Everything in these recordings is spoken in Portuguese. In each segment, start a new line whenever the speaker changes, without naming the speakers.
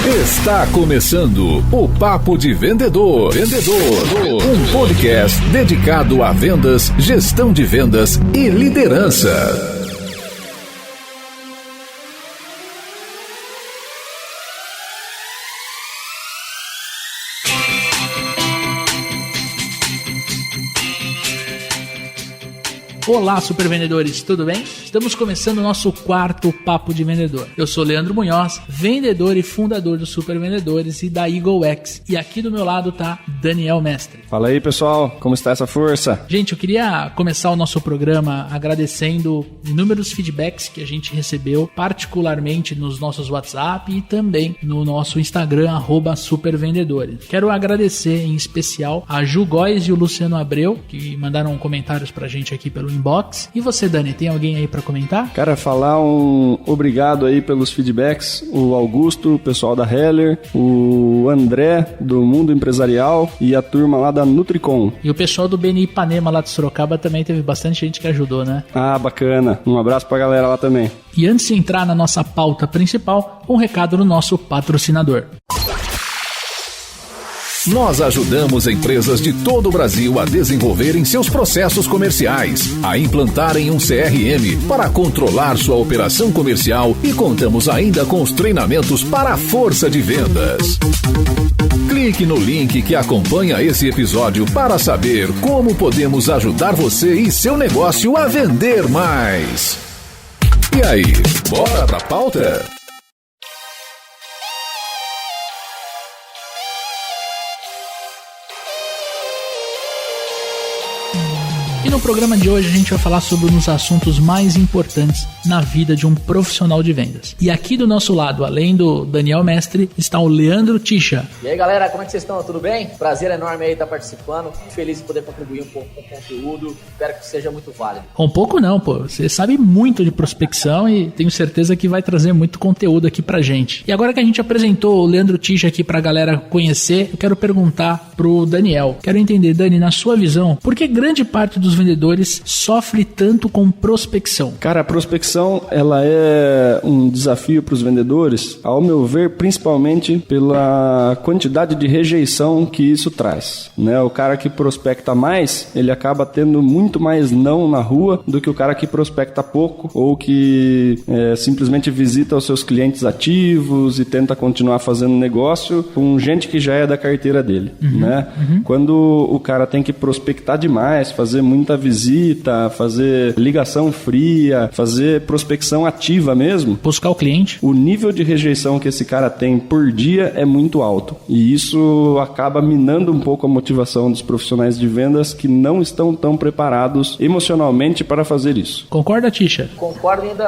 Está começando o Papo de Vendedor. Um podcast dedicado a vendas, gestão de vendas e liderança.
Olá, super vendedores, tudo bem? Estamos começando o nosso quarto Papo de Vendedor. Eu sou Leandro Munhoz, vendedor e fundador dos Super Vendedores e da Eagle X. E aqui do meu lado tá Daniel Mestre.
Fala aí, pessoal, como está essa força?
Gente, eu queria começar o nosso programa agradecendo inúmeros feedbacks que a gente recebeu, particularmente nos nossos WhatsApp e também no nosso Instagram, @supervendedores. Quero agradecer em especial a Ju Góes e o Luciano Abreu, que mandaram comentários pra gente aqui pelo inbox. E você, Dani, tem alguém aí pra comentar?
Cara, falar um obrigado aí pelos feedbacks, o Augusto, o pessoal da Heller, o André do Mundo Empresarial e a turma lá da Nutricom.
E o pessoal do BNI Ipanema lá de Sorocaba também teve bastante gente que ajudou, né?
Ah, bacana. Um abraço pra galera lá também.
E antes de entrar na nossa pauta principal, um recado do nosso patrocinador.
Nós ajudamos empresas de todo o Brasil a desenvolverem seus processos comerciais, a implantarem um CRM para controlar sua operação comercial e contamos ainda com os treinamentos para a força de vendas. Clique no link que acompanha esse episódio para saber como podemos ajudar você e seu negócio a vender mais. E aí, bora pra pauta?
E no programa de hoje a gente vai falar sobre um dos assuntos mais importantes na vida de um profissional de vendas. E aqui do nosso lado, além do Daniel Mestre, está o Leandro Tisha.
E aí, galera, como é que vocês estão? Tudo bem? Prazer enorme aí estar participando. Muito feliz de poder contribuir um pouco com o conteúdo. Espero que seja muito válido.
Um pouco não, pô. Você sabe muito de prospecção e tenho certeza que vai trazer muito conteúdo aqui pra gente. E agora que a gente apresentou o Leandro Tisha aqui pra galera conhecer, eu quero perguntar pro Daniel. Quero entender, Dani, na sua visão, por que grande parte dos vendedores sofre tanto com prospecção?
Cara, a prospecção, ela é um desafio para os vendedores, ao meu ver, principalmente pela quantidade de rejeição que isso traz, né? O cara que prospecta mais, ele acaba tendo muito mais não na rua do que o cara que prospecta pouco ou que simplesmente visita os seus clientes ativos e tenta continuar fazendo negócio com gente que já é da carteira dele, né? Quando o cara tem que prospectar demais, fazer muita visita, fazer ligação fria, fazer prospecção ativa mesmo,
buscar o cliente,
o nível de rejeição que esse cara tem por dia é muito alto. E isso acaba minando um pouco a motivação dos profissionais de vendas que não estão tão preparados emocionalmente para fazer isso.
Concorda, Tisha?
Concordo, ainda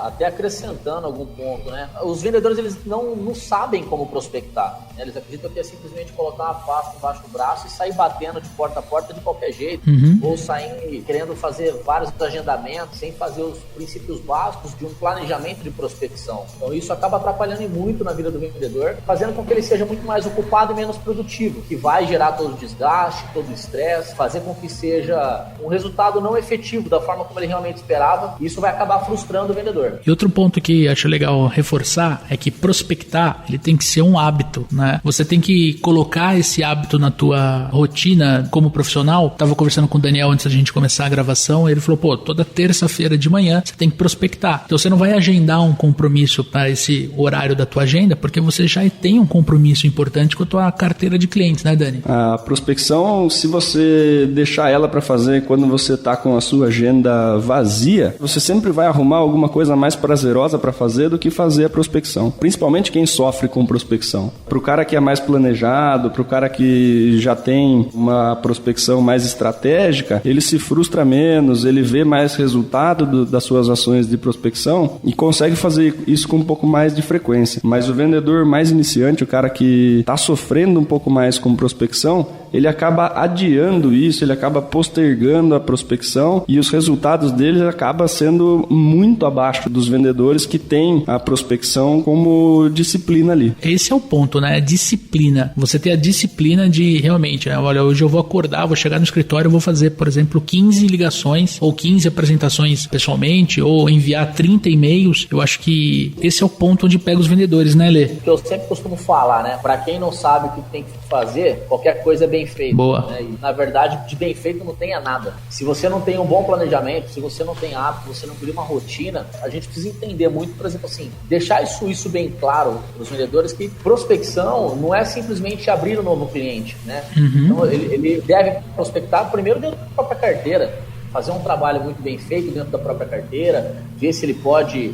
até acrescentando algum ponto, né? Os vendedores, eles não sabem como prospectar, né? Eles acreditam que é simplesmente colocar uma pasta embaixo do braço e sair batendo de porta a porta de qualquer jeito, ou sair querendo fazer vários agendamentos sem fazer os princípios básicos de um planejamento de prospecção. Então isso acaba atrapalhando muito na vida do vendedor, fazendo com que ele seja muito mais ocupado e menos produtivo, que vai gerar todo o desgaste, todo o estresse, fazer com que seja um resultado não efetivo da forma como ele realmente esperava, e isso vai acabar frustrando o vendedor.
E outro ponto que acho legal reforçar é que prospectar, ele tem que ser um hábito, né? Você tem que colocar esse hábito na tua rotina como profissional. Tava conversando com o Daniel antes da gente começar a gravação, ele falou, pô, toda terça-feira de manhã você tem que prospectar. Então você não vai agendar um compromisso para esse horário da tua agenda, porque você já tem um compromisso importante com a tua carteira de clientes, né, Dani?
A prospecção, se você deixar ela para fazer quando você tá com a sua agenda vazia, você sempre vai arrumar alguma coisa mais prazerosa para fazer do que fazer a prospecção. Principalmente quem sofre com prospecção. Pro cara que é mais planejado, pro cara que já tem uma prospecção mais estratégica, ele se frustra menos, ele vê mais resultado das suas ações de prospecção e consegue fazer isso com um pouco mais de frequência. Mas o vendedor mais iniciante, o cara que está sofrendo um pouco mais com prospecção, ele acaba adiando isso, ele acaba postergando a prospecção e os resultados dele acabam sendo muito abaixo dos vendedores que têm a prospecção como disciplina ali.
Esse é o ponto, né? Disciplina. Você ter a disciplina de realmente, né? Olha, hoje eu vou acordar, vou chegar no escritório, eu vou fazer, por exemplo, 15 ligações ou 15 apresentações pessoalmente ou enviar 30 e-mails. Eu acho que esse é o ponto onde pega os vendedores, né, Lê?
Que eu sempre costumo falar, né? Pra quem não sabe o que tem que fazer, qualquer coisa é bem feita.
Boa.
Né? E, na verdade, de bem feito não tenha nada. Se você não tem um bom planejamento, se você não tem hábito, se você não cria uma rotina, a gente precisa entender muito, por exemplo, assim, deixar isso bem claro para os vendedores que prospecção não é simplesmente abrir um novo cliente, né? Então, ele deve prospectar primeiro dentro da própria carteira, fazer um trabalho muito bem feito dentro da própria carteira, ver se ele pode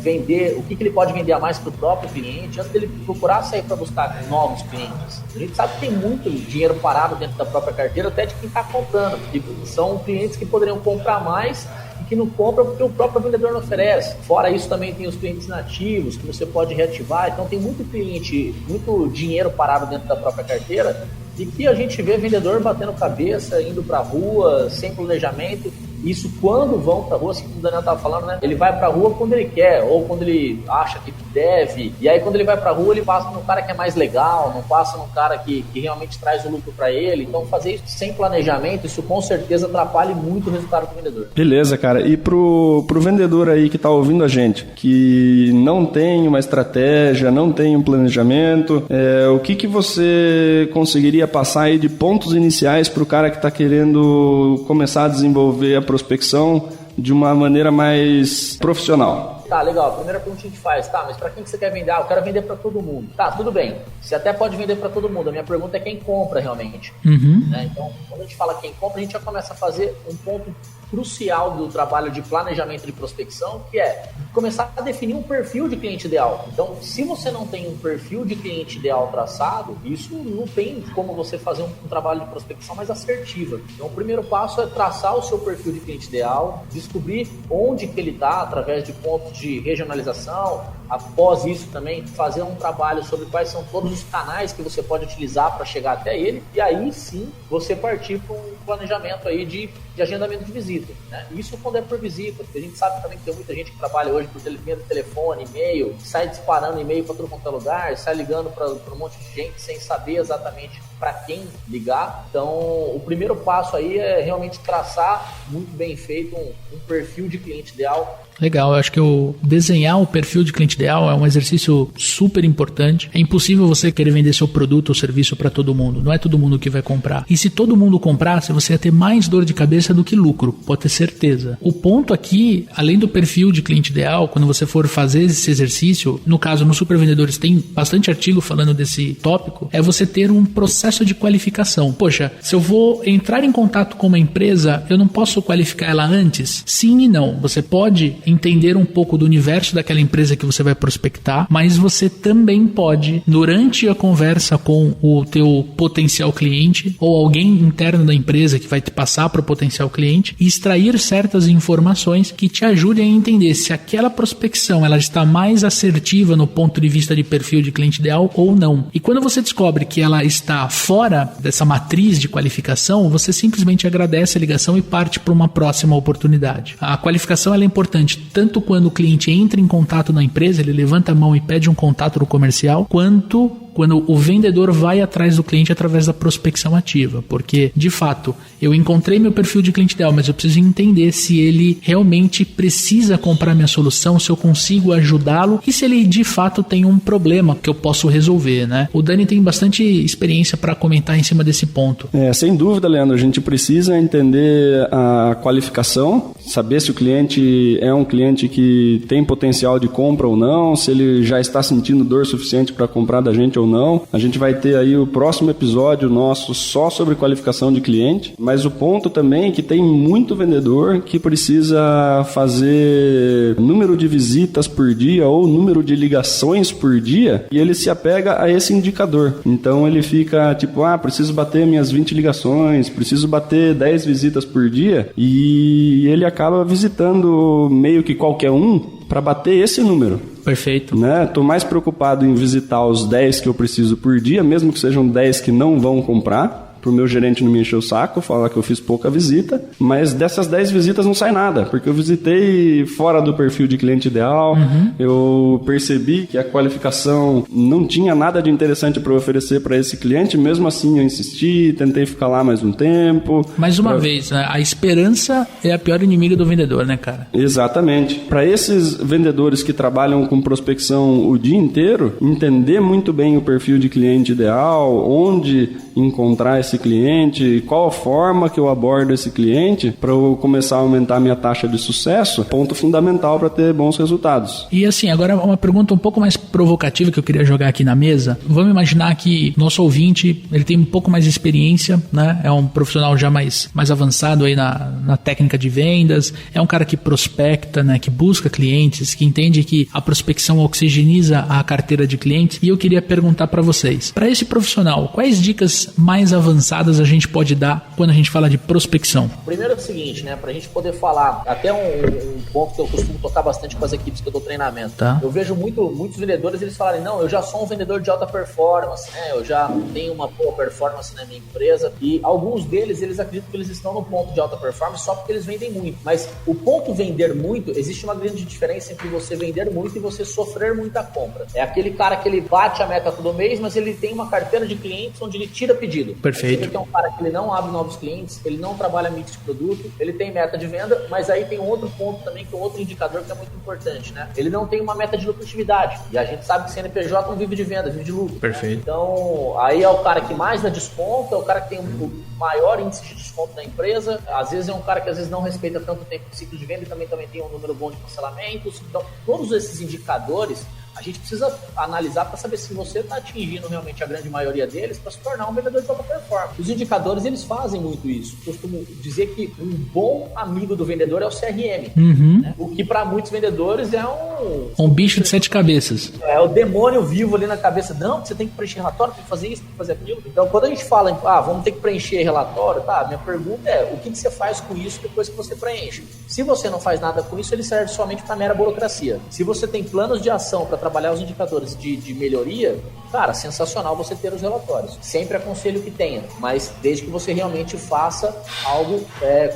vender, o que ele pode vender a mais para o próprio cliente, antes dele procurar sair para buscar novos clientes. A gente sabe que tem muito dinheiro parado dentro da própria carteira, até de quem está comprando, porque são clientes que poderiam comprar mais e que não compram porque o próprio vendedor não oferece. Fora isso, também tem os clientes nativos que você pode reativar, então tem muito cliente, muito dinheiro parado dentro da própria carteira, e que a gente vê vendedor batendo cabeça, indo pra rua, sem planejamento. Isso quando vão pra rua, assim como o Daniel estava falando, né? Ele vai pra rua quando ele quer, ou quando ele acha que deve. E aí quando ele vai pra rua, ele passa num cara que é mais legal, não passa num cara que realmente traz o lucro pra ele. Então fazer isso sem planejamento, isso com certeza atrapalha muito o resultado do vendedor.
Beleza, cara. E pro vendedor aí que tá ouvindo a gente, que não tem uma estratégia, não tem um planejamento, o que você conseguiria passar aí de pontos iniciais pro cara que tá querendo começar a desenvolver a prospecção de uma maneira mais profissional?
Tá, legal. A primeira pergunta que a gente faz, tá, mas pra quem que você quer vender? Ah, eu quero vender pra todo mundo. Tá, tudo bem. Você até pode vender pra todo mundo. A minha pergunta é quem compra realmente. Né? Então, quando a gente fala quem compra, a gente já começa a fazer um ponto crucial do trabalho de planejamento de prospecção, que é começar a definir um perfil de cliente ideal. Então, se você não tem um perfil de cliente ideal traçado, isso não tem como você fazer um trabalho de prospecção mais assertiva. Então, o primeiro passo é traçar o seu perfil de cliente ideal, descobrir onde que ele está através de pontos de regionalização. Após isso também fazer um trabalho sobre quais são todos os canais que você pode utilizar para chegar até ele, e aí sim você partir para um planejamento aí de agendamento de visita, né? Isso quando é por visita, porque a gente sabe também que tem muita gente que trabalha hoje por telefone, e-mail, sai disparando e-mail para todo quanto é lugar, sai ligando para um monte de gente sem saber exatamente para quem ligar. Então o primeiro passo aí é realmente traçar muito bem feito um perfil de cliente ideal.
Legal, eu acho que desenhar o perfil de cliente ideal é um exercício super importante. É impossível você querer vender seu produto ou serviço para todo mundo, não é todo mundo que vai comprar. E se todo mundo comprasse, você ia ter mais dor de cabeça do que lucro, pode ter certeza. O ponto aqui, além do perfil de cliente ideal, quando você for fazer esse exercício, no caso, no Super Vendedores tem bastante artigo falando desse tópico, é você ter um processo de qualificação. Poxa, se eu vou entrar em contato com uma empresa, eu não posso qualificar ela antes? Sim e não. Você pode entender um pouco do universo daquela empresa que você vai prospectar, mas você também pode, durante a conversa com o teu potencial cliente ou alguém interno da empresa que vai te passar para o potencial cliente, extrair certas informações que te ajudem a entender se aquela prospecção ela está mais assertiva no ponto de vista de perfil de cliente ideal ou não. E quando você descobre que ela está fora dessa matriz de qualificação, você simplesmente agradece a ligação e parte para uma próxima oportunidade. A qualificação ela é importante tanto quando o cliente entra em contato na empresa, ele levanta a mão e pede um contato no comercial, quanto quando o vendedor vai atrás do cliente através da prospecção ativa, porque, de fato, eu encontrei meu perfil de cliente ideal, mas eu preciso entender se ele realmente precisa comprar minha solução, se eu consigo ajudá-lo e se ele, de fato, tem um problema que eu posso resolver, né? O Dani tem bastante experiência para comentar em cima desse ponto.
Sem dúvida, Leandro, a gente precisa entender a qualificação, saber se o cliente é um cliente que tem potencial de compra ou não, se ele já está sentindo dor suficiente para comprar da gente ou não. A gente vai ter aí o próximo episódio nosso só sobre qualificação de cliente, mas o ponto também é que tem muito vendedor que precisa fazer número de visitas por dia ou número de ligações por dia e ele se apega a esse indicador. Então ele fica tipo, preciso bater minhas 20 ligações, preciso bater 10 visitas por dia e ele acaba visitando meio que qualquer um para bater esse número.
Perfeito.
Né? Tô mais preocupado em visitar os 10 que eu preciso por dia, mesmo que sejam 10 que não vão comprar, pro meu gerente não me encher o saco, falar que eu fiz pouca visita, mas dessas 10 visitas não sai nada, porque eu visitei fora do perfil de cliente ideal, eu percebi que a qualificação não tinha nada de interessante para oferecer para esse cliente, mesmo assim eu insisti, tentei ficar lá mais um tempo.
Mais uma vez, né? A esperança é a pior inimiga do vendedor, né, cara?
Exatamente. Para esses vendedores que trabalham com prospecção o dia inteiro, entender muito bem o perfil de cliente ideal, onde encontrar esse cliente, qual a forma que eu abordo esse cliente para eu começar a aumentar a minha taxa de sucesso, ponto fundamental para ter bons resultados.
E assim, agora uma pergunta um pouco mais provocativa que eu queria jogar aqui na mesa. Vamos imaginar que nosso ouvinte, ele tem um pouco mais de experiência, né? É um profissional já mais avançado aí na técnica de vendas, é um cara que prospecta, né? Que busca clientes, que entende que a prospecção oxigeniza a carteira de clientes. E eu queria perguntar para vocês, para esse profissional, quais dicas mais avançadas a gente pode dar quando a gente fala de prospecção?
Primeiro é o seguinte, né? Pra gente poder falar, até um ponto que eu costumo tocar bastante com as equipes que eu dou treinamento.
Tá.
Eu vejo muitos vendedores, eles falarem, não, eu já sou um vendedor de alta performance, né? Eu já tenho uma boa performance na minha empresa. E alguns deles, eles acreditam que eles estão no ponto de alta performance só porque eles vendem muito. Mas o ponto vender muito, existe uma grande diferença entre você vender muito e você sofrer muita compra. É aquele cara que ele bate a meta todo mês, mas ele tem uma carteira de clientes onde ele tira pedido.
Perfeito.
Ele tem um cara que ele não abre novos clientes, ele não trabalha mix de produto, ele tem meta de venda, mas aí tem outro ponto também, que é outro indicador que é muito importante, né? Ele não tem uma meta de lucratividade. E a gente sabe que CNPJ não vive de venda, vive de lucro.
Perfeito.
Né? Então, aí é o cara que mais dá desconto, é o cara que tem o maior índice de desconto da empresa. Às vezes é um cara que às vezes não respeita tanto o tempo de ciclo de venda e também tem um número bom de cancelamentos. Então, todos esses indicadores a gente precisa analisar para saber se você está atingindo realmente a grande maioria deles para se tornar um vendedor de alta performance. Os indicadores, eles fazem muito isso. Eu costumo dizer que um bom amigo do vendedor é o CRM. Né? O que para muitos vendedores é
um bicho de 7 cabeças.
É o demônio vivo ali na cabeça. Não, você tem que preencher relatório, tem que fazer isso, tem que fazer aquilo. Então, quando a gente fala em, vamos ter que preencher relatório, tá? Minha pergunta é, o que você faz com isso depois que você preenche? Se você não faz nada com isso, ele serve somente para mera burocracia. Se você tem planos de ação para trabalhar os indicadores de melhoria, cara, sensacional você ter os relatórios. Sempre aconselho que tenha, mas desde que você realmente faça algo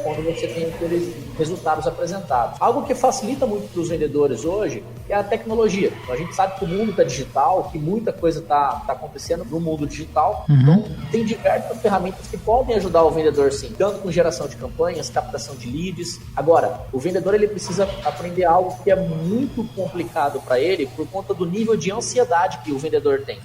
quando você tem aqueles resultados apresentados. Algo que facilita muito para os vendedores hoje é a tecnologia. Então, a gente sabe que o mundo está digital, que muita coisa está acontecendo no mundo digital. Então, tem diversas ferramentas que podem ajudar o vendedor, sim, tanto com geração de campanhas, captação de leads. Agora, o vendedor ele precisa aprender algo que é muito complicado para ele por conta do nível de ansiedade que o vendedor tem.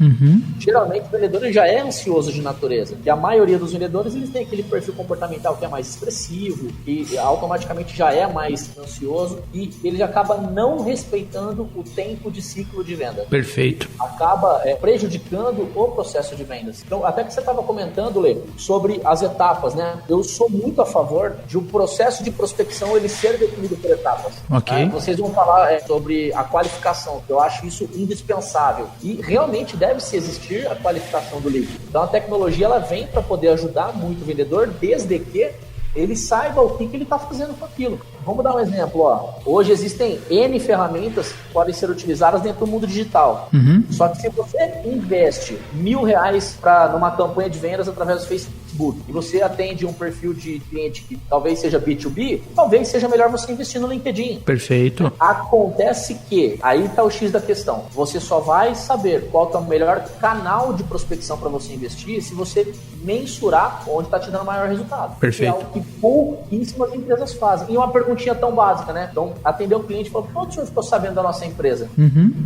Geralmente, o vendedor já é ansioso de natureza. E a maioria dos vendedores, eles têm aquele perfil comportamental que é mais expressivo e automaticamente já é mais ansioso e ele acaba não respeitando o tempo de ciclo de venda.
Perfeito.
Acaba prejudicando o processo de vendas. Então, até que você estava comentando, Lê, sobre as etapas, né? Eu sou muito a favor de um processo de prospecção ele ser definido por etapas.
Ok.
Vocês vão falar sobre a qualificação, que eu acho isso indispensável. E realmente deve-se existir a qualificação do lead. Então, a tecnologia ela vem para poder ajudar muito o vendedor, desde que ele saiba o que ele está fazendo com aquilo. Vamos dar um exemplo, ó. Hoje existem N ferramentas que podem ser utilizadas dentro do mundo digital. Só que se você investe R$1.000 numa campanha de vendas através do Facebook e você atende um perfil de cliente que talvez seja B2B, talvez seja melhor você investir no LinkedIn.
Perfeito.
Acontece que, aí está o X da questão, você só vai saber qual que é o melhor canal de prospecção para você investir se você mensurar onde está te dando maior resultado.
Perfeito.
É algo que pouquíssimas empresas fazem. E uma perguntinha tão básica, né? Então, atender o cliente e falar, quanto o senhor ficou sabendo da nossa empresa?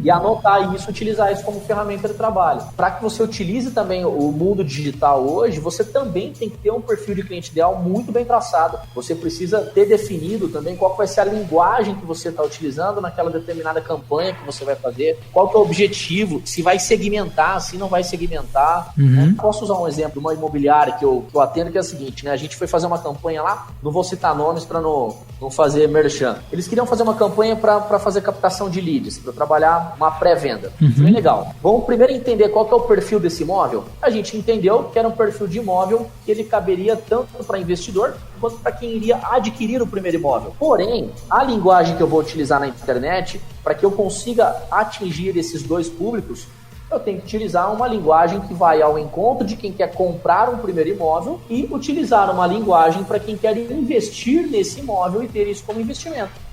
E anotar isso, utilizar isso como ferramenta de trabalho. Para que você utilize também o mundo digital hoje, você também tem que ter um perfil de cliente ideal muito bem traçado. Você precisa ter definido também qual vai ser a linguagem que você está utilizando naquela determinada campanha que você vai fazer, qual que é o objetivo, se vai segmentar, se não vai segmentar. Né? Posso usar um exemplo de uma imobiliária que eu atendo, que é o seguinte, né? A gente foi fazer uma campanha lá, não vou citar nomes para não fazer merchan. Eles queriam fazer uma campanha para fazer captação de leads, para trabalhar uma pré-venda. Foi legal. Vamos primeiro entender qual que é o perfil desse imóvel. A gente entendeu que era um perfil de imóvel que ele caberia tanto para investidor quanto para quem iria adquirir o primeiro imóvel. Porém, a linguagem que eu vou utilizar na internet, para que eu consiga atingir esses dois públicos, Eu tenho que utilizar uma linguagem que vai ao encontro de quem quer comprar um primeiro imóvel e utilizar uma linguagem para quem quer investir nesse imóvel e ter isso como investimento.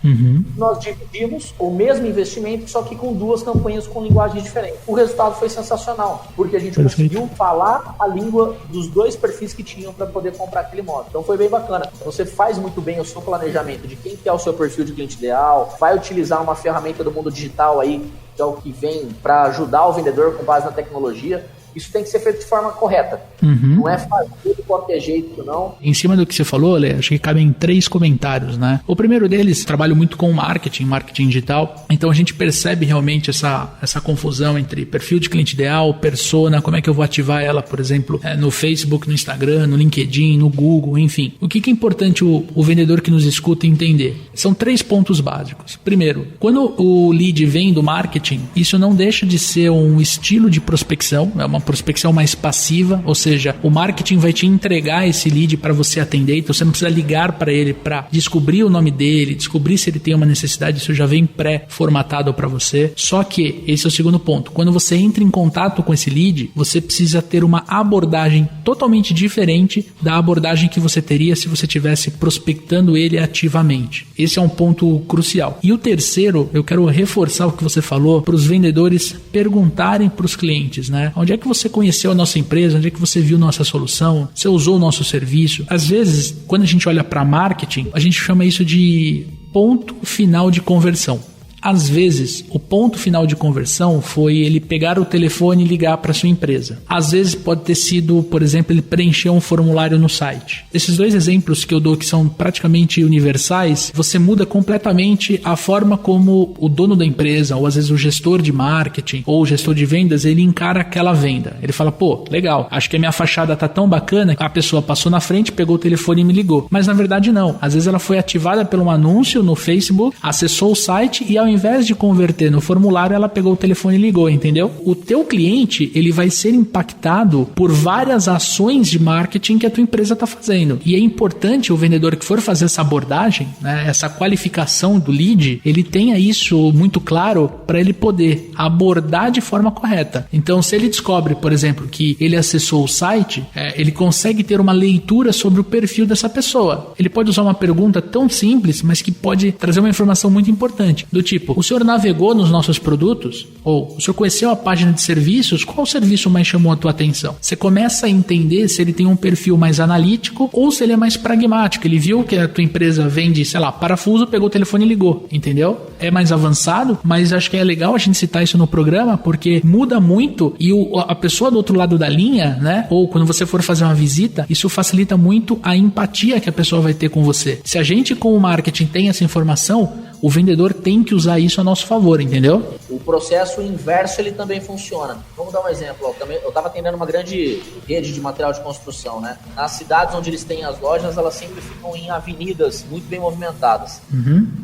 Nós dividimos o mesmo investimento, só que com 2 campanhas com linguagens diferentes. O resultado foi sensacional, porque a gente conseguiu falar a língua dos 2 perfis que tinham para poder comprar aquele imóvel. Então foi bem bacana. Você faz muito bem o seu planejamento de quem que é o seu perfil de cliente ideal, vai utilizar uma ferramenta do mundo digital aí, que é o que vem para ajudar o vendedor com base na tecnologia. Isso tem que ser feito de forma correta. Não é fazer de qualquer jeito, não.
Em cima do que você falou, Lê, acho que cabem 3 comentários, né? O primeiro deles, trabalho muito com marketing digital. Então a gente percebe realmente essa confusão entre perfil de cliente ideal, persona, como é que eu vou ativar ela, por exemplo, no Facebook, no Instagram, no LinkedIn, no Google, enfim. O que é importante o vendedor que nos escuta entender? São 3 pontos básicos. Primeiro, quando o lead vem do marketing, isso não deixa de ser um estilo de prospecção, é uma prospecção mais passiva, ou seja, o marketing vai te entregar esse lead para você atender, então você não precisa ligar para ele para descobrir o nome dele, descobrir se ele tem uma necessidade, isso já vem pré-formatado para você. Só que, esse é o segundo ponto, quando você entra em contato com esse lead, você precisa ter uma abordagem totalmente diferente da abordagem que você teria se você estivesse prospectando ele ativamente. Esse é um ponto crucial. E o terceiro, eu quero reforçar o que você falou para os vendedores perguntarem para os clientes, né? Onde é que você conheceu a nossa empresa? Onde é que você viu nossa solução? Você usou o nosso serviço? Às vezes, quando a gente olha para marketing, a gente chama isso de ponto final de conversão. Às vezes, o ponto final de conversão foi ele pegar o telefone e ligar para sua empresa. Às vezes pode ter sido, por exemplo, ele preencher um formulário no site. Esses 2 exemplos que eu dou, que são praticamente universais, você muda completamente a forma como o dono da empresa, ou às vezes o gestor de marketing, ou o gestor de vendas, ele encara aquela venda. Ele fala, pô, legal, acho que a minha fachada tá tão bacana, a pessoa passou na frente, pegou o telefone e me ligou. Mas na verdade não. Às vezes ela foi ativada por um anúncio no Facebook, acessou o site e ao invés de converter no formulário, ela pegou o telefone e ligou, entendeu? O teu cliente, ele vai ser impactado por várias ações de marketing que a tua empresa está fazendo. E é importante o vendedor que for fazer essa abordagem, né, essa qualificação do lead, ele tenha isso muito claro para ele poder abordar de forma correta. Então, se ele descobre, por exemplo, que ele acessou o site, ele consegue ter uma leitura sobre o perfil dessa pessoa. Ele pode usar uma pergunta tão simples, mas que pode trazer uma informação muito importante, do tipo, o senhor navegou nos nossos produtos? Ou o senhor conheceu a página de serviços? Qual serviço mais chamou a tua atenção? Você começa a entender se ele tem um perfil mais analítico ou se ele é mais pragmático. Ele viu que a tua empresa vende, sei lá, parafuso, pegou o telefone e ligou, entendeu? É mais avançado, mas acho que é legal a gente citar isso no programa, porque muda muito e a pessoa do outro lado da linha, né? Ou quando você for fazer uma visita, isso facilita muito a empatia que a pessoa vai ter com você. Se a gente, com o marketing, tem essa informação, o vendedor tem que usar isso a nosso favor, entendeu?
O processo inverso, ele também funciona. Vamos dar um exemplo. Eu estava atendendo uma grande rede de material de construção, né? Nas cidades onde eles têm as lojas, elas sempre ficam em avenidas muito bem movimentadas.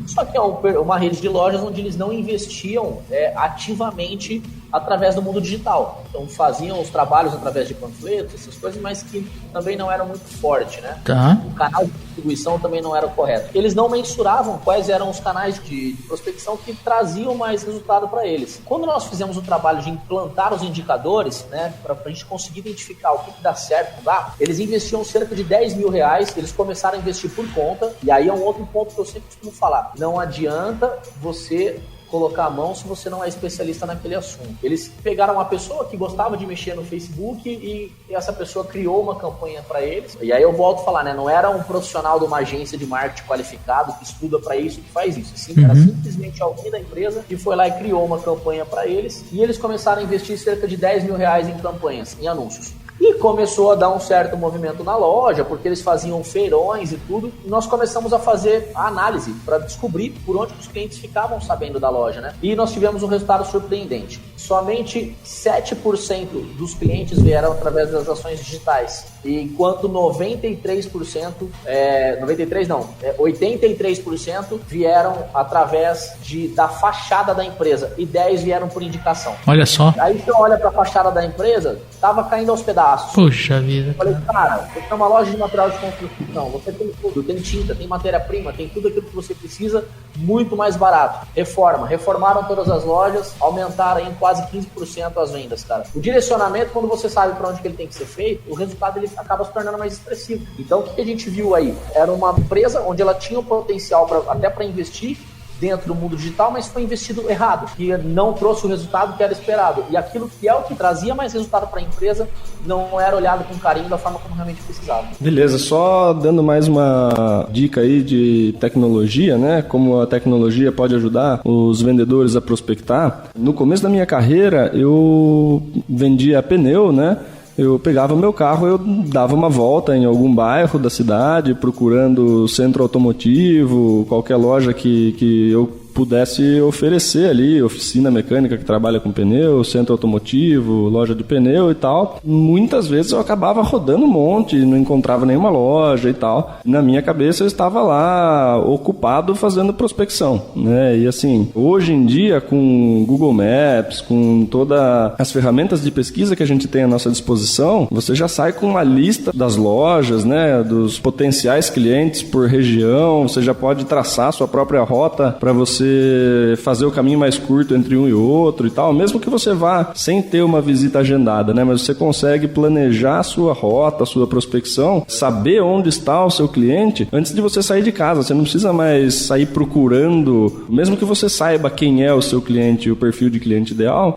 Só que é uma rede de lojas onde eles não investiam ativamente através do mundo digital. Então faziam os trabalhos através de panfletos, essas coisas, mas que também não eram muito forte, né?
Tá.
O canal de distribuição também não era o correto. Eles não mensuravam quais eram os canais de prospecção que traziam mais resultado para eles. Quando nós fizemos o trabalho de implantar os indicadores, né, para a gente conseguir identificar o que dá certo, não dá, eles investiam cerca de 10 mil reais, eles começaram a investir por conta, e aí é um outro ponto que eu sempre costumo falar. Não adianta você colocar a mão se você não é especialista naquele assunto. Eles pegaram uma pessoa que gostava de mexer no Facebook e essa pessoa criou uma campanha para eles. E aí eu volto a falar, né? Não era um profissional de uma agência de marketing qualificado que estuda para isso, que faz isso. Sim, era simplesmente alguém da empresa que foi lá e criou uma campanha para eles. E eles começaram a investir cerca de 10 mil reais em campanhas, em anúncios. E começou a dar um certo movimento na loja, porque eles faziam feirões e tudo. E nós começamos a fazer a análise para descobrir por onde os clientes ficavam sabendo da loja, né? E nós tivemos um resultado surpreendente. Somente 7% dos clientes vieram através das ações digitais, enquanto 83% vieram através da fachada da empresa e 10% vieram por indicação.
Olha só.
Aí você olha para a fachada da empresa, tava caindo aos pedaços.
Puxa vida.
Eu falei, cara, você tem uma loja de material de construção, você tem tudo, tem tinta, tem matéria-prima, tem tudo aquilo que você precisa muito mais barato. Reformaram todas as lojas, aumentaram em quase 15% as vendas, cara. O direcionamento, quando você sabe para onde que ele tem que ser feito, o resultado ele acaba se tornando mais expressivo. Então, o que a gente viu aí? Era uma empresa onde ela tinha o potencial até para investir dentro do mundo digital, mas foi investido errado, que não trouxe o resultado que era esperado. E aquilo que é o que trazia mais resultado para a empresa não era olhado com carinho da forma como realmente precisava.
Beleza, só dando mais uma dica aí de tecnologia, né? Como a tecnologia pode ajudar os vendedores a prospectar. No começo da minha carreira, eu vendia pneu, né? Eu pegava meu carro, eu dava uma volta em algum bairro da cidade, procurando centro automotivo, qualquer loja que eu pudesse oferecer ali, oficina mecânica que trabalha com pneu, centro automotivo, loja de pneu e tal. Muitas vezes eu acabava rodando um monte, não encontrava nenhuma loja e tal. Na minha cabeça eu estava lá ocupado fazendo prospecção, né? E assim, hoje em dia com Google Maps, com todas as ferramentas de pesquisa que a gente tem à nossa disposição, você já sai com uma lista das lojas, né? Dos potenciais clientes por região, você já pode traçar sua própria rota para você fazer o caminho mais curto entre um e outro e tal, mesmo que você vá sem ter uma visita agendada, né? Mas você consegue planejar a sua rota, a sua prospecção, saber onde está o seu cliente antes de você sair de casa. Você não precisa mais sair procurando, mesmo que você saiba quem é o seu cliente e o perfil de cliente ideal,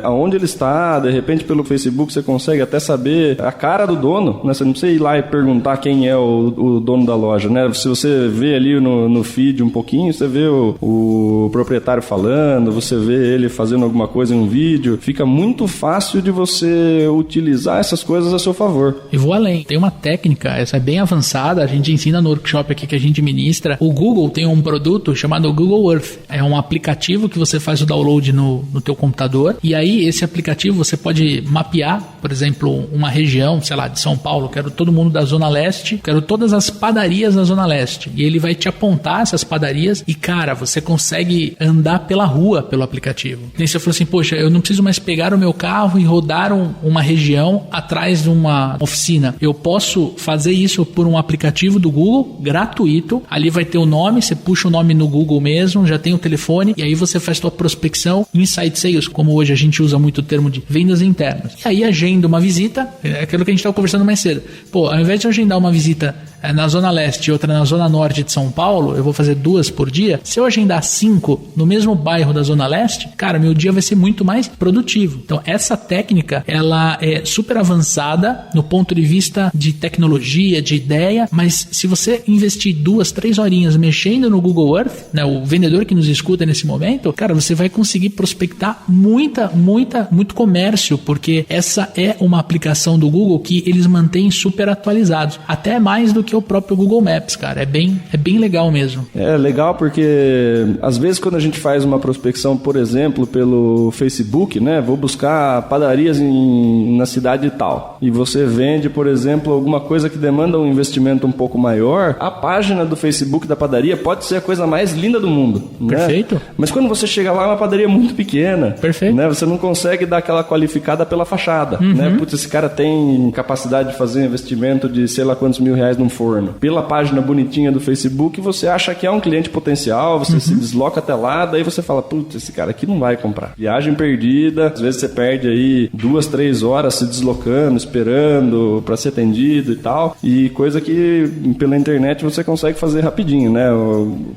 aonde ele está, de repente pelo Facebook você consegue até saber a cara do dono, né? Você não precisa ir lá e perguntar quem é o dono da loja, né? Se você vê ali no feed um pouquinho, você vê o proprietário falando, você vê ele fazendo alguma coisa em um vídeo, fica muito fácil de você utilizar essas coisas a seu favor.
E vou além, tem uma técnica, essa é bem avançada, a gente ensina no workshop aqui que a gente ministra. O Google tem um produto chamado Google Earth, é um aplicativo que você faz o download no teu computador, e aí esse aplicativo você pode mapear, por exemplo, uma região, sei lá, de São Paulo, quero todo mundo da Zona Leste, quero todas as padarias da Zona Leste, e ele vai te apontar essas padarias e, cara, você consegue andar pela rua pelo aplicativo. E aí você falou assim, poxa, eu não preciso mais pegar o meu carro e rodar uma região atrás de uma oficina. Eu posso fazer isso por um aplicativo do Google, gratuito. Ali vai ter o nome, você puxa o nome no Google mesmo, já tem o telefone, e aí você faz sua prospecção, inside sales, como hoje a gente usa muito o termo de vendas internas. E aí agenda uma visita, é aquilo que a gente estava conversando mais cedo. Pô, ao invés de agendar uma visita na Zona Leste e outra na Zona Norte de São Paulo, eu vou fazer 2 por dia. Se eu agendar 5 no mesmo bairro da Zona Leste, cara, meu dia vai ser muito mais produtivo. Então, essa técnica, ela é super avançada no ponto de vista de tecnologia, de ideia, mas se você investir 2, 3 horinhas mexendo no Google Earth, né, o vendedor que nos escuta nesse momento, cara, você vai conseguir prospectar muito comércio, porque essa é uma aplicação do Google que eles mantêm super atualizados, até mais do que o próprio Google Maps, cara. É bem legal mesmo.
É legal porque às vezes quando a gente faz uma prospecção, por exemplo, pelo Facebook, né, vou buscar padarias na cidade tal, e você vende, por exemplo, alguma coisa que demanda um investimento um pouco maior, a página do Facebook da padaria pode ser a coisa mais linda do mundo,
perfeito,
né? Mas quando você chega lá, é uma padaria muito pequena,
perfeito,
né? Você não consegue dar aquela qualificada pela fachada, né? Putz, esse cara tem capacidade de fazer um investimento de sei lá quantos mil reais num forno. Pela página bonitinha do Facebook, você acha que é um cliente potencial, você se desloca até lá, daí você fala, putz, esse cara aqui não vai comprar. Viagem perdida, às vezes você perde aí 2, 3 horas se deslocando, esperando para ser atendido e tal, e coisa que pela internet você consegue fazer rapidinho, né?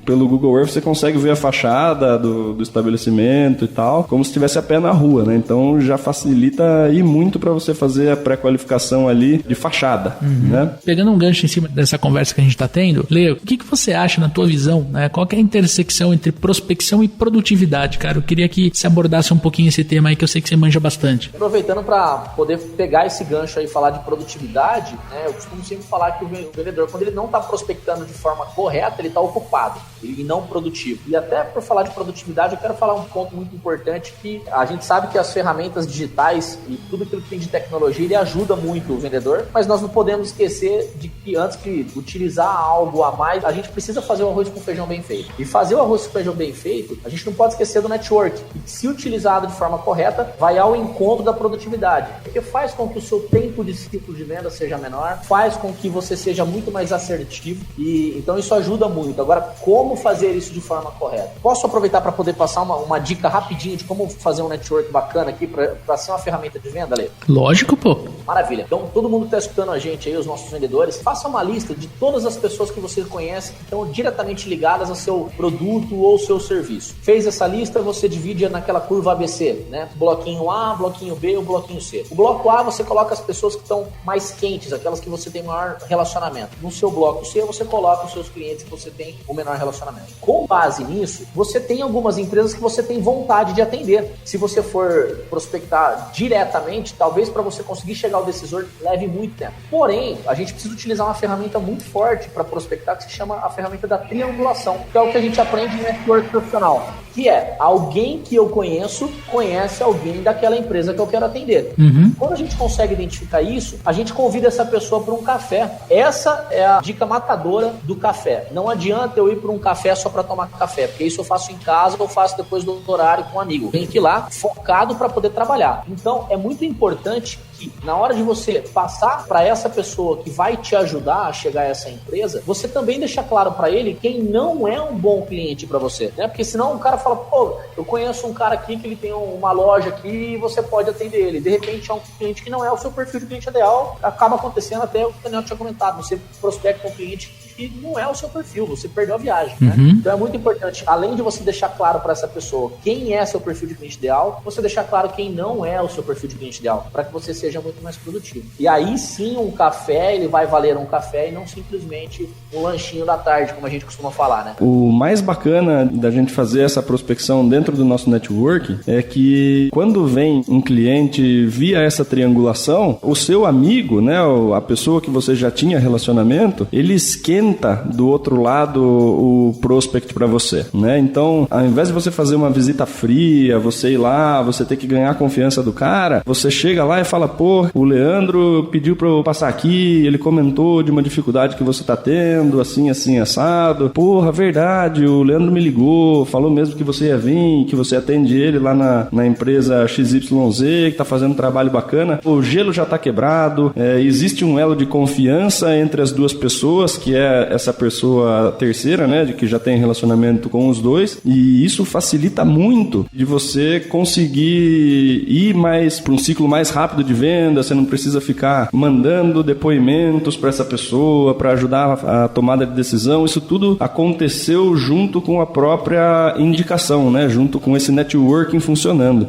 Pelo Google Earth você consegue ver a fachada do estabelecimento e tal, como se estivesse a pé na rua, né? Então já facilita e muito para você fazer a pré-qualificação ali de fachada, né?
Pegando um gancho em cima dessa conversa que a gente está tendo, Leo, o que você acha na tua visão, né? Qual que é a intersecção entre prospecção e produtividade, cara? Eu queria que você abordasse um pouquinho esse tema aí, que eu sei que você manja bastante.
Aproveitando para poder pegar esse gancho aí e falar de produtividade, né? Eu costumo sempre falar que o vendedor, quando ele não está prospectando de forma correta, ele está ocupado e não produtivo. E até por falar de produtividade, eu quero falar um ponto muito importante, que a gente sabe que as ferramentas digitais e tudo aquilo que tem de tecnologia, ele ajuda muito o vendedor, mas nós não podemos esquecer de que antes de utilizar algo a mais, a gente precisa fazer o arroz com feijão bem feito. E fazer o arroz com feijão bem feito, a gente não pode esquecer do network. E se utilizado de forma correta, vai ao encontro da produtividade. Porque faz com que o seu tempo de ciclo de venda seja menor, faz com que você seja muito mais assertivo. E então isso ajuda muito. Agora, como fazer isso de forma correta? Posso aproveitar para poder passar uma dica rapidinho de como fazer um network bacana aqui para ser uma ferramenta de venda, Lê?
Lógico, pô.
Maravilha. Então, todo mundo que está escutando a gente aí, os nossos vendedores, faça uma lista de todas as pessoas que você conhece que estão diretamente ligadas ao seu produto ou seu serviço. Fez essa lista, você divide naquela curva ABC, né? Bloquinho A, bloquinho B ou bloquinho C. O bloco A, você coloca as pessoas que estão mais quentes, aquelas que você tem maior relacionamento. No seu bloco C, você coloca os seus clientes que você tem o menor relacionamento. Com base nisso, você tem algumas empresas que você tem vontade de atender. Se você for prospectar diretamente, talvez para você conseguir chegar ao decisor leve muito tempo. Porém, a gente precisa utilizar uma ferramenta muito forte para prospectar, que se chama a ferramenta da triangulação, que é o que a gente aprende no network profissional, que é alguém que eu conheço conhece alguém daquela empresa que eu quero atender. Quando a gente consegue identificar isso, a gente convida essa pessoa para um café. Essa é a dica matadora do café. Não adianta eu ir para um café só para tomar café, porque isso eu faço em casa ou faço depois do horário com um amigo. Tem que ir lá focado para poder trabalhar. Então, é muito importante que na hora de você passar para essa pessoa que vai te ajudar a chegar a essa empresa, você também deixa claro para ele quem não é um bom cliente para você, né? Porque senão o cara fala, pô, eu conheço um cara aqui que ele tem uma loja aqui e você pode atender ele. De repente é um cliente que não é o seu perfil de cliente ideal, acaba acontecendo até o que o Daniel tinha comentado, você prospecta um cliente que não é o seu perfil, você perdeu a viagem, né? Então é muito importante, além de você deixar claro para essa pessoa quem é seu perfil de cliente ideal, você deixar claro quem não é o seu perfil de cliente ideal, para que você seja muito mais produtivo. E aí sim, um café, ele vai valer um café e não simplesmente um lanchinho da tarde, como a gente costuma falar, né?
O mais bacana da gente fazer essa prospecção dentro do nosso network é que quando vem um cliente via essa triangulação, o seu amigo, né, a pessoa que você já tinha relacionamento, ele esquenta do outro lado o prospect para você, né? Então, ao invés de você fazer uma visita fria, você ir lá, você ter que ganhar a confiança do cara, você chega lá e fala, pô, o Leandro pediu para eu passar aqui, ele comentou de uma dificuldade que você tá tendo, assim, assim, assado. Porra, verdade, o Leandro me ligou, falou mesmo que você ia vir, que você atende ele lá na empresa XYZ, que tá fazendo um trabalho bacana. O gelo já tá quebrado, existe um elo de confiança entre as duas pessoas, que é essa pessoa terceira, né, de que já tem relacionamento com os dois, e isso facilita muito de você conseguir ir mais para um ciclo mais rápido de venda. Você não precisa ficar mandando depoimentos para essa pessoa para ajudar a tomada de decisão. Isso tudo aconteceu junto com a própria indicação, né, junto com esse networking funcionando.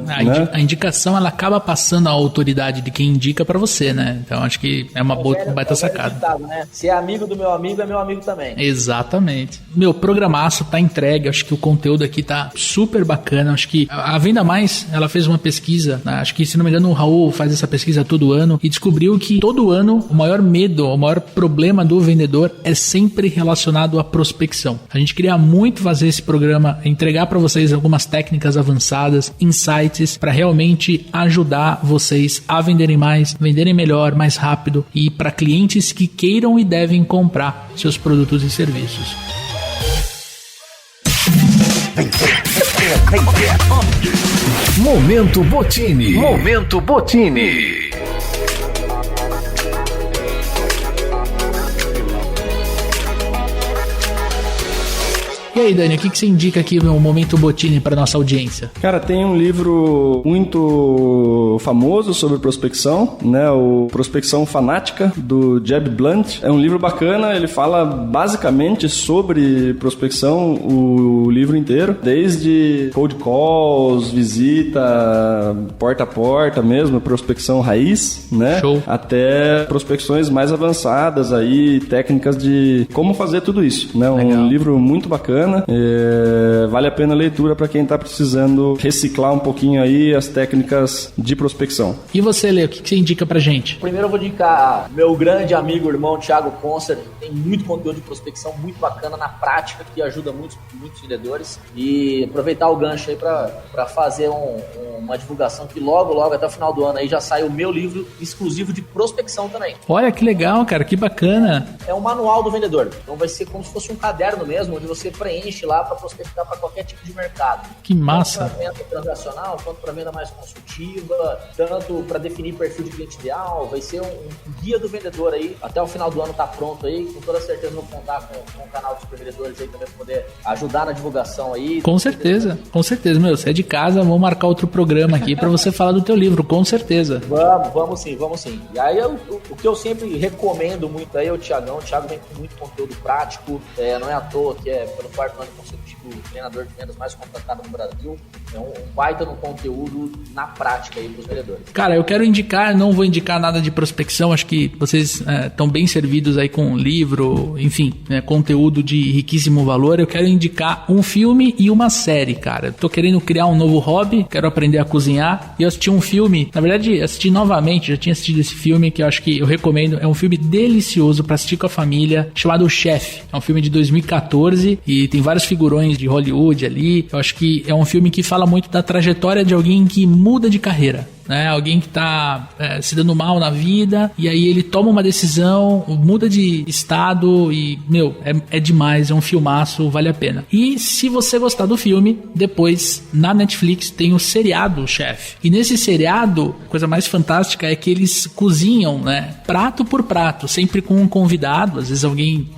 A indicação, ela acaba passando a autoridade de quem indica para você, né? Então acho que é uma baita sacada.
Ditado, né? Se é amigo do meu amigo, é meu amigo também.
Exatamente. Meu programaço tá entregue, acho que o conteúdo aqui tá super bacana, acho que a Venda Mais, ela fez uma pesquisa, né? Acho que, se não me engano, o Raul faz essa pesquisa todo ano e descobriu que todo ano o maior medo, o maior problema do vendedor é sempre relacionado à prospecção. A gente queria muito fazer esse programa, entregar para vocês algumas técnicas avançadas, insights, para realmente ajudar vocês a venderem mais, venderem melhor, mais rápido, e para clientes que queiram e devem comprar seus produtos e serviços.
Momento Botini. Momento Botini.
E aí, Dani, o que você indica aqui no Momento Botini para nossa audiência?
Cara, tem um livro muito famoso sobre prospecção, né? O Prospecção Fanática, do Jeb Blunt. É um livro bacana, ele fala basicamente sobre prospecção o livro inteiro, desde cold calls, visita, porta a porta mesmo, prospecção raiz, né?
Show.
Até prospecções mais avançadas aí, técnicas de como fazer tudo isso, né?
Legal.
Um livro muito bacana. bacana. Vale a pena a leitura para quem está precisando reciclar um pouquinho aí as técnicas de prospecção.
E você, Lê, o que você indica pra gente?
Primeiro eu vou indicar meu grande amigo, irmão Thiago Concer. Tem muito conteúdo de prospecção muito bacana na prática, que ajuda muitos vendedores. E aproveitar o gancho aí para fazer uma divulgação que logo até o final do ano aí já sai o meu livro exclusivo de prospecção também.
Olha que legal, cara, que bacana.
É um manual do vendedor. Então vai ser como se fosse um caderno mesmo, onde você preenche lá para prospectar para qualquer tipo de mercado.
Que massa.
Tanto para venda transacional, quanto para venda mais consultiva, tanto para definir perfil de cliente ideal. Vai ser um guia do vendedor aí. Até o final do ano tá pronto aí. Com toda certeza vou contar com o canal dos super vendedores aí também para poder ajudar na divulgação aí.
Com certeza. Meu, você é de casa, vamos marcar outro programa aqui para você falar do teu livro, com certeza.
Vamos sim. E aí o que eu sempre recomendo muito aí é o Thiagão. O Thiago vem com muito conteúdo prático, não é à toa que é pelo 4º ano consecutivo o treinador de vendas mais contratado no Brasil. É um baita no conteúdo na prática aí pros vendedores.
Cara, eu quero indicar, não vou indicar nada de prospecção, acho que vocês estão bem servidos aí com livro, enfim, conteúdo de riquíssimo valor. Eu quero indicar um filme e uma série, cara. Eu tô querendo criar um novo hobby, quero aprender a cozinhar, e eu assisti um filme, na verdade assisti novamente, já tinha assistido esse filme, que eu acho que eu recomendo, é um filme delicioso pra assistir com a família, chamado O Chefe. É um filme de 2014 e tem vários figurões de Hollywood ali. Eu acho que é um filme que fala muito da trajetória de alguém que muda de carreira. Alguém que tá se dando mal na vida, e aí ele toma uma decisão, muda de estado e, é demais, é um filmaço, vale a pena. E se você gostar do filme, depois na Netflix tem o seriado O Chefe. E nesse seriado, a coisa mais fantástica é que eles cozinham, prato por prato, sempre com um convidado, às vezes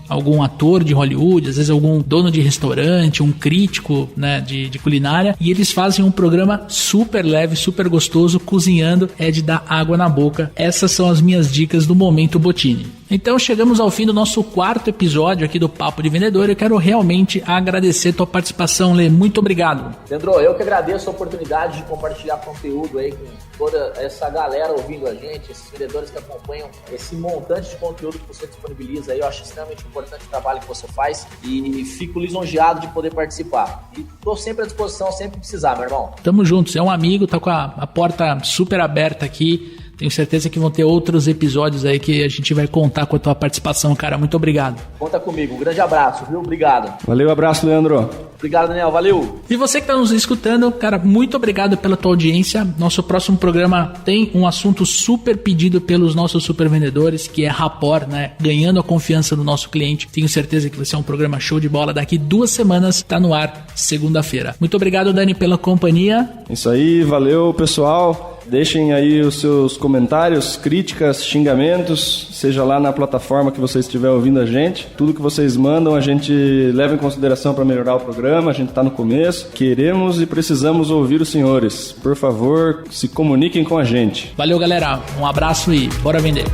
algum ator de Hollywood, às vezes algum dono de restaurante, um crítico, de culinária, e eles fazem um programa super leve, super gostoso, cozinhando, é de dar água na boca. Essas são as minhas dicas do Momento Botini. Então chegamos ao fim do nosso 4º episódio aqui do Papo de Vendedor. Eu quero realmente agradecer a tua participação, Lê. Muito obrigado.
Leandro, eu que agradeço a oportunidade de compartilhar conteúdo aí com toda essa galera ouvindo a gente, esses vendedores que acompanham esse montante de conteúdo que você disponibiliza aí. Eu acho extremamente importante o trabalho que você faz e fico lisonjeado de poder participar. E estou sempre à disposição, sempre que precisar, meu irmão.
Tamo junto, você é um amigo, tá com a porta super aberta aqui. Tenho certeza que vão ter outros episódios aí que a gente vai contar com a tua participação, cara. Muito obrigado.
Conta comigo. Um grande abraço, viu? Obrigado.
Valeu, abraço, Leandro.
Obrigado, Daniel. Valeu.
E você que está nos escutando, cara, muito obrigado pela tua audiência. Nosso próximo programa tem um assunto super pedido pelos nossos super vendedores, que é rapport, ganhando a confiança do nosso cliente. Tenho certeza que vai ser um programa show de bola. Daqui 2 semanas, tá no ar, segunda-feira. Muito obrigado, Dani, pela companhia.
Isso aí, valeu, pessoal. Deixem aí os seus comentários, críticas, xingamentos, seja lá na plataforma que você estiver ouvindo a gente. Tudo que vocês mandam a gente leva em consideração para melhorar o programa. A gente está no começo. Queremos e precisamos ouvir os senhores. Por favor, se comuniquem com a gente.
Valeu, galera. Um abraço e bora vender.